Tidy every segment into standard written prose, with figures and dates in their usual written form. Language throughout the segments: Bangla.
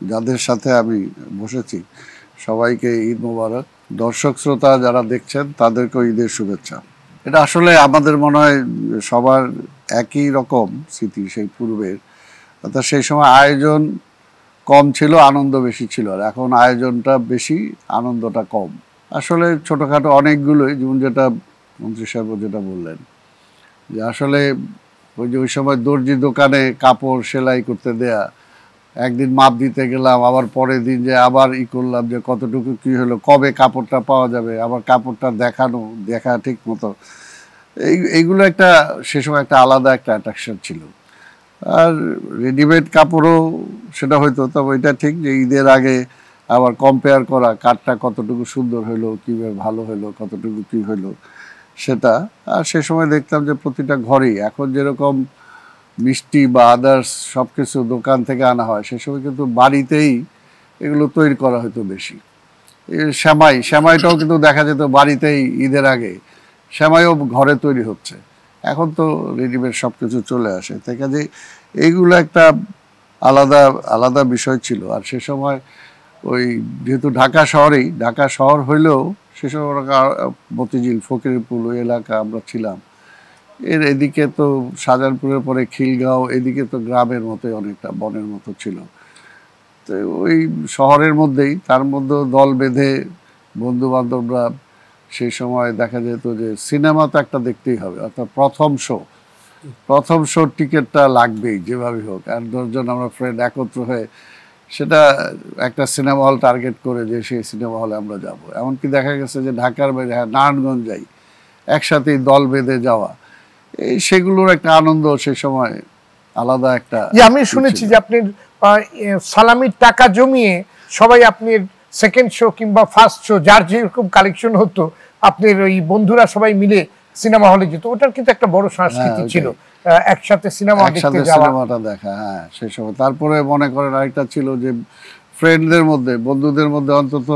যাদের সাথে আমি বসেছি সবাইকে ঈদ মোবারক। দর্শক শ্রোতা যারা দেখছেন তাদেরকেও ঈদের শুভেচ্ছা। এটা আসলে আমাদের মনে হয় সবার একই রকম স্মৃতি সেই পূর্বের, অর্থাৎ সেই সময় আয়োজন কম ছিল, আনন্দ বেশি ছিল। আর এখন আয়োজনটা বেশি, আনন্দটা কম। আসলে ছোটোখাটো অনেকগুলোই, যেমন যেটা মন্ত্রী সাহেব যেটা বললেন যে আসলে ওই সময় দর্জি দোকানে কাপড় সেলাই করতে দেয়া, একদিন মাপ দিতে গেলাম, আবার পরের দিন যে আবার করলাম যে কতটুকু কী হলো, কবে কাপড়টা পাওয়া যাবে, আবার কাপড়টা দেখা ঠিক মতো, এইগুলো একটা সে সময় একটা আলাদা একটা অ্যাট্রাকশন ছিল। আর রেডিমেড কাপড়ও সেটা হয়তো, তবে এটা ঠিক যে ঈদের আগে আবার কম্পেয়ার করা কাঠটা কতটুকু সুন্দর হলো, কীভাবে ভালো হলো, কতটুকু কী হলো সেটা। আর সে সময় দেখতাম যে প্রতিটা ঘরেই এখন যেরকম মিষ্টি বা আদার্স সব কিছু দোকান থেকে আনা হয়, সে সময় কিন্তু বাড়িতেই এগুলো তৈরি করা হতো বেশি। সেমাইটাও কিন্তু দেখা যেত বাড়িতেই, ঈদের আগে সেমাইও ঘরে তৈরি হচ্ছে। এখন তো রেডিমেড সব কিছু চলে আসে, তাই কাজে এইগুলো একটা আলাদা আলাদা বিষয় ছিল। আর সে সময় ওই যেহেতু ঢাকা শহর হইলেও সে সময় মতিঝিল, ফকিরপুর ওই এলাকা আমরা ছিলাম। এদিকে তো শাহজাহানপুরের পরে খিলগাঁও, এদিকে তো গ্রামের মতো অনেকটা বনের মতো ছিল। তো ওই শহরের মধ্যেই, তার মধ্যেও দল বেঁধে বন্ধু বান্ধবরা সেই সময় দেখা যেত যে সিনেমা তো একটা দেখতেই হবে, অর্থাৎ প্রথম শোর টিকিটটা লাগবেই যেভাবে হোক। আর 10 জন আমরা ফ্রেন্ড একত্র হয়ে সেটা একটা সিনেমা হল টার্গেট করে যে সেই সিনেমা হলে আমরা যাব। এমনকি দেখা গেছে যে ঢাকার বাইরে, নারায়ণগঞ্জ যাই, একসাথেই দল বেঁধে যাওয়া, সেগুলোর একটা আনন্দ সেই সময় আলাদা একটা। আমি শুনেছি যে আপনি সালামির টাকা জমিয়ে সবাই আপনি সেকেন্ড শো কিংবা ফার্স্ট শো যার যেরকম কালেকশন হতো, আপনার ওই বন্ধুরা সবাই মিলে সিনেমা হলে যেত। ওটার কিন্তু একটা বড় সংস্কৃতি ছিল, একসাথে সিনেমাটা দেখা। হ্যাঁ, সেই সময়। তারপরে মনে করেন আরেকটা ছিল যে ফ্রেন্ডদের মধ্যে, বন্ধুদের মধ্যে অন্তত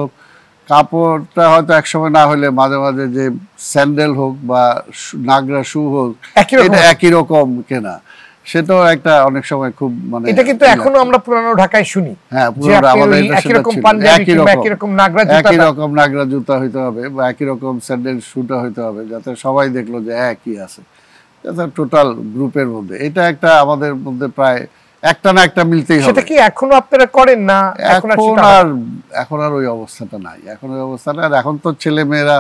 কাপড়টা হয়তো একসময় না হলে মাঝে মাঝে যে স্যান্ডেল হোক বা নাগরা শু হোক, এটা একই রকম কেনা, সেটাও একটা অনেক সময় খুব মানে, এটা কিন্তু এখনো আমরা পুরানো ঢাকায় শুনি। হ্যাঁ, পুরো আমাদের এটা সেটা ছিল, একই রকম নাগরা জুতা হইতে হবে বা একই রকম স্যান্ডেল শুটা হইতে হবে, যাতে সবাই দেখলো যে একই আছে, যাতে টোটাল গ্রুপের মধ্যে এটা একটা আমাদের মধ্যে প্রায় একটা না একটা মিলতেই হবে। সেটা কি এখনো আপনারা করেন না? এখন আর ওই অবস্থাটা নাই। এখন ওই অবস্থাটা, আর এখন তো ছেলে মেয়েরা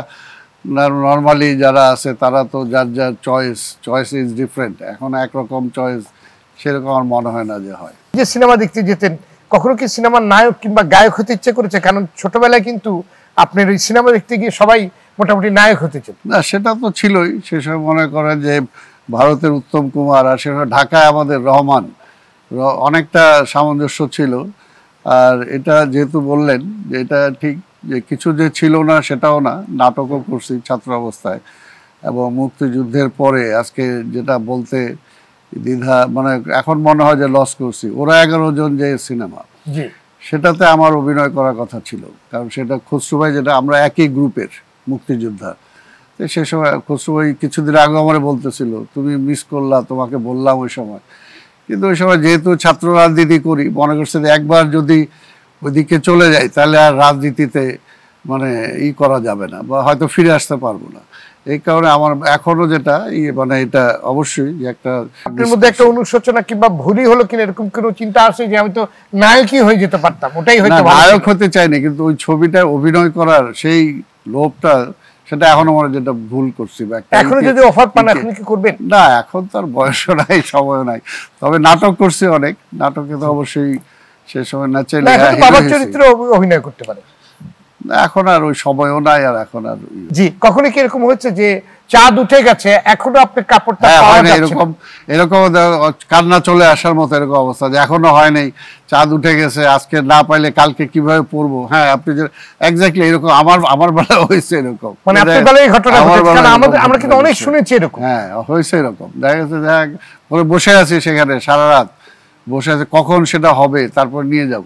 নর্মালি যারা আছে তারা তো যার যার চয়েস ইজ ডিফারেন্ট। এখন একরকম চয়েস সেরকম আমার মনে হয় না যে হয়। যে সিনেমা দেখতে যেতেন, কখনো কি সিনেমার নায়ক কিংবা গায়ক হতে ইচ্ছে করেছে? কারণ ছোটবেলায় কিন্তু আপনার ওই সিনেমা দেখতে গিয়ে সবাই মোটামুটি নায়ক হতে চেত। না, সেটা তো ছিলই। সে সময় মনে করেন যে ভারতের উত্তম কুমার, আর সে সময় ঢাকায় আমাদের রহমান, অনেকটা সামঞ্জস্য ছিল। আর এটা যেহেতু বললেন যে এটা ঠিক যে কিছু যে ছিল না সেটাও না, নাটকও করছি ছাত্র অবস্থায়, এবং মুক্তিযুদ্ধের পরে আজকে যেটা বলতে দ্বিধা, মানে এখন মনে হয় যে লস করছি। ওরা 11 জন যে সিনেমা, সেটাতে আমার অভিনয় করার কথা ছিল, কারণ সেটা খসরু ভাই, যেটা আমরা একই গ্রুপের মুক্তিযোদ্ধা। সে সময় খসরু ভাই কিছুদিন আগে আমার বলতেছিল, তুমি মিস করলা, তোমাকে বললাম ওই সময়। কিন্তু ওই সময় যেহেতু ছাত্র রাজনীতি করি, মনে করছে যে একবার যদি ওইদিকে চলে যাই তাহলে আর রাজনীতিতে মানে করা যাবে না, বা হয়তো ফিরে আসতে পারবো না। এই কারণে আমার এখনো যেটা মানে এটা অবশ্যই যে একটা আপনার মধ্যে একটা অনুশোচনা কিংবা ভুলই হলো কিনা এরকম কোনো চিন্তা আসে যে আমি তো নায়কই হয়ে যেতে পারতাম, ওটাই হয়তো নায়ক হতে চাইনি, কিন্তু ওই ছবিটায় অভিনয় করার সেই লোভটা, সেটা এখনো মনে যেটা ভুল করছি। এখনো যদি অফার পান এখন কি করবেন? না, এখন তো আর বয়সও নাই, সময়ও নাই। তবে নাটক করছি অনেক, নাটকে তো অবশ্যই সে সময় না চাইলে বাবার চরিত্রে অভিনয় করতে পারে। এখন আর ওই সময়ও নাই। আর এখন আর জি, কখনো কি এরকম হচ্ছে যে চাঁদ উঠে গেছে এখনো আপনি কাপড়টা পাওয়া যাচ্ছে না? এরকম কান্না চলে আসার মতো এরকম অবস্থা যে এখনো হয় নাই, চাঁদ উঠে গেছে, আজকে না পাইলে কালকে কিভাবে পড়বো। হ্যাঁ, আপনি যে এক্স্যাক্টলি এরকম আমার বেলা হয়েছে এরকম, মানে আপনার বেলায় ঘটনা ঘটেছে, আমরা কিন্তু অনেক শুনেছি এরকম। হ্যাঁ, হয়েছে এরকম। দেখা গেছে যে বসে আছি সেখানে সারা রাত বসে আছে, কখন সেটা হবে, তারপর নিয়ে যাব।